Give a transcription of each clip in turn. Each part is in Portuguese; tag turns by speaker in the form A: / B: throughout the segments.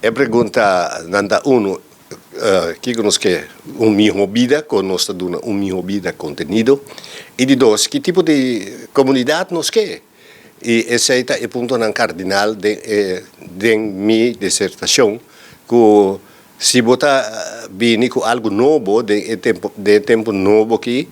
A: E pergunta nanda uno que conosce un mio vida, conosce un mio vida contenuto, e di dos, che tipo di comunità nos che? E esse é o ponto nan cardinal de minha dissertação, que se botar bem com algo novo, de tempo novo que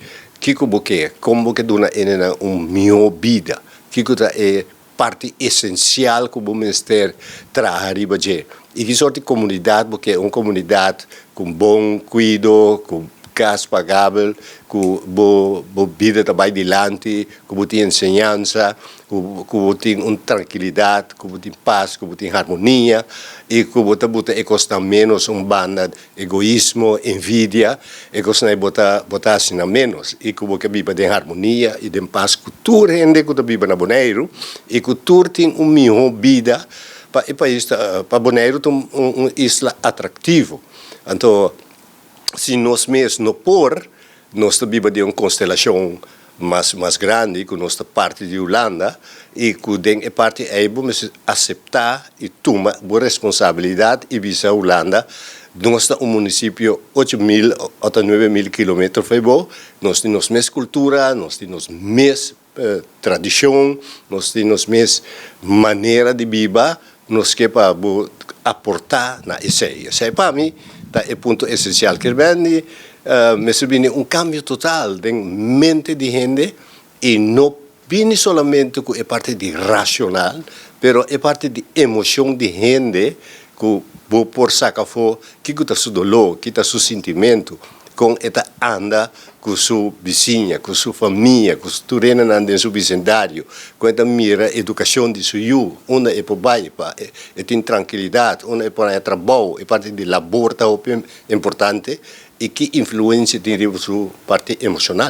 A: como que dona ena minha vida, que é parte essencial que o ministério traz arriba de. E que sorte de comunidade, porque é uma comunidade com bom cuidado, com gas pagável, com boa vida também dilante, com tem ensinança, com tem uma tranquilidade, com tem paz, com tem harmonia, e com bota costa menos banda de egoísmo, envidia, e costa botar assim a menos, e com que viva de harmonia e de paz, com tudo rende que viva na Bonaire, e com tudo tem uma melhor vida, para Bonaire tem uma isla atrativo. Então, se nós mesmos não pôr, nós vivemos de uma constelação mais grande, que nossa parte de Holanda, e que a parte aí vamos aceitar e tomar a responsabilidade e visar a Holanda. Nós temos um município 8.000 ou 9.000 quilômetros, nós temos a mesma cultura, nós temos a mesma tradição, nós temos a mesma maneira de viver, nós queremos aportar na essência. Isso é para mim é o ponto essencial que vem, mas vem cambio total de mente de gente e não vem somente com a parte de racional, mas a parte de emoção de gente que vou por sacar fora que está seu dolor, que está seu sentimento, com esta anda com sua vizinha, com sua família, com sua turena anda em seu vecindário, com esta mira a educação de seu onde é para baixo, e tem tranquilidade, onde é para trabalho, a parte de labor é importante e que influência tem a sua parte emocional.